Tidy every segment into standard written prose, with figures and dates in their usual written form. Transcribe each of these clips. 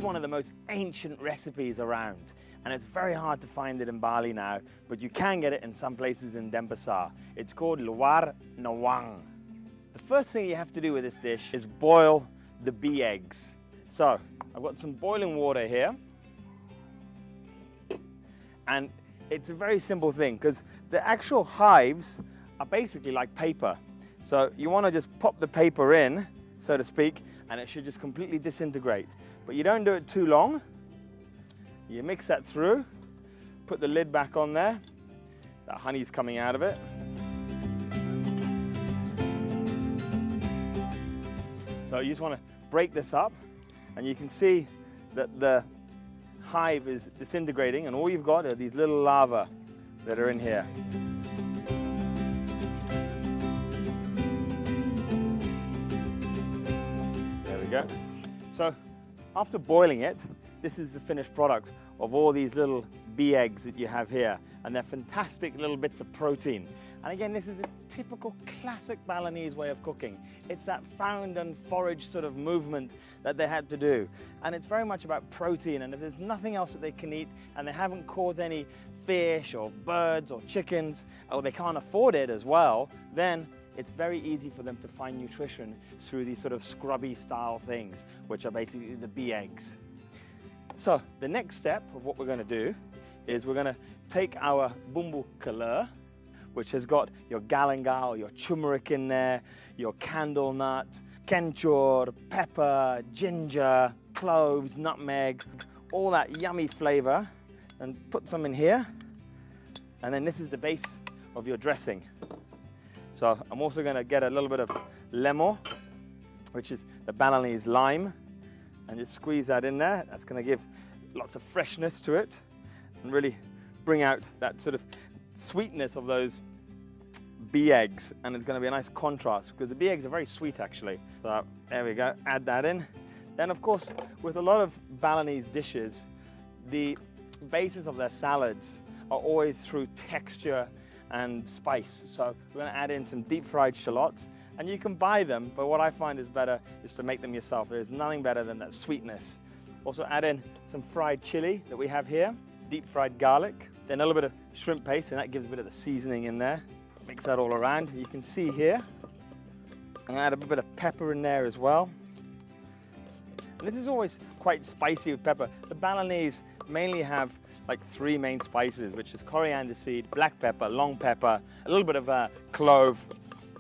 one of the most ancient recipes around, and it's very hard to find it in Bali now, but you can get it in some places in Denpasar. It's called Lawar Nyawan. The first thing you have to do with this dish is boil the bee eggs. So I've got some boiling water here, and it's a very simple thing because the actual hives are basically like paper. So you want to just pop the paper in, so to speak, and it should just completely disintegrate. But you don't do it too long. You mix that through, put the lid back on there. That honey's coming out of it. So you just want to break this up, and you can see that the hive is disintegrating, and all you've got are these little larvae that are in here. There we go. So after boiling it, this is the finished product of all these little bee eggs that you have here, and they're fantastic little bits of protein. And again, this is a typical classic Balinese way of cooking. It's that found and forage sort of movement that they had to do. And it's very much about protein, and if there's nothing else that they can eat and they haven't caught any fish or birds or chickens, or they can't afford it as well, then it's very easy for them to find nutrition through these sort of scrubby style things, which are basically the bee eggs. So the next step of what we're going to do is we're going to take our bumbu kalur, which has got your galangal, your turmeric in there, your candle nut, kencur, pepper, ginger, cloves, nutmeg, all that yummy flavor, and put some in here. And then this is the base of your dressing. So I'm also going to get a little bit of lemon, which is the Balinese lime, and just squeeze that in there. That's going to give lots of freshness to it and really bring out that sort of sweetness of those bee eggs, and it's going to be a nice contrast because the bee eggs are very sweet actually. So there we go, add that in. Then of course, with a lot of Balinese dishes, the basis of their salads are always through texture and spice. So we're going to add in some deep fried shallots, and you can buy them, but what I find is better is to make them yourself. There's nothing better than that sweetness. Also add in some fried chili that we have here, deep fried garlic, then a little bit of shrimp paste, and that gives a bit of the seasoning in there. Mix that all around. You can see here, I'm gonna add a bit of pepper in there as well. And this is always quite spicy with pepper. The Balinese mainly have like 3 main spices, which is coriander seed, black pepper, long pepper, a little bit of clove,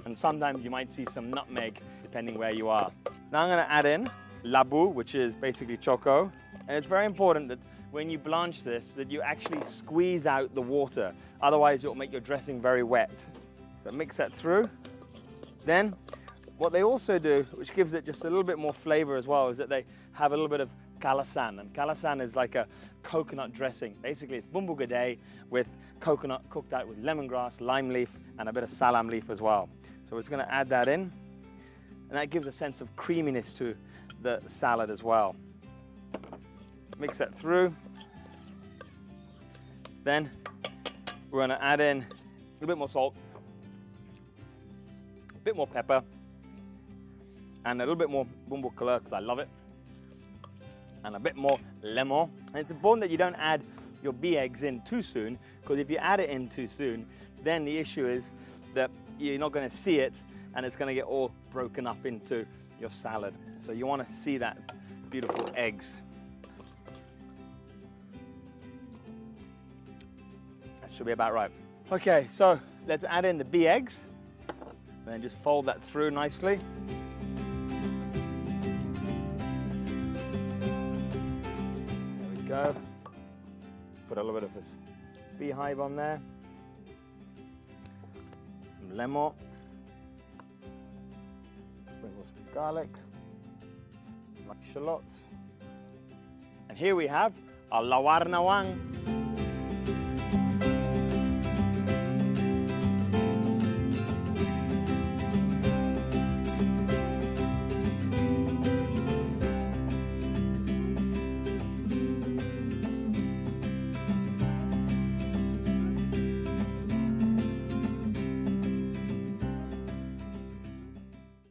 and sometimes you might see some nutmeg, depending where you are. Now I'm gonna add in labu, which is basically choco, and it's very important that when you blanch this, that you actually squeeze out the water. Otherwise, it'll make your dressing very wet. So mix that through. Then, what they also do, which gives it just a little bit more flavor as well, is that they have a little bit of kalasan. And kalasan is like a coconut dressing. Basically, it's bumbu gadai with coconut cooked out with lemongrass, lime leaf, and a bit of salam leaf as well. So we're just gonna add that in, and that gives a sense of creaminess to the salad as well. Mix that through. Then we're going to add in a little bit more salt, a bit more pepper, and a little bit more bumbu kalur because I love it, and a bit more lemon. And it's important that you don't add your bee eggs in too soon, because if you add it in too soon, then the issue is that you're not going to see it, and it's going to get all broken up into your salad. So you want to see that beautiful eggs. Should be about right. Okay, so let's add in the bee eggs, and then just fold that through nicely. There we go. Put a little bit of this beehive on there. Some lemon. Sprinkle some garlic, like shallots. And here we have our Lawar Nyawan.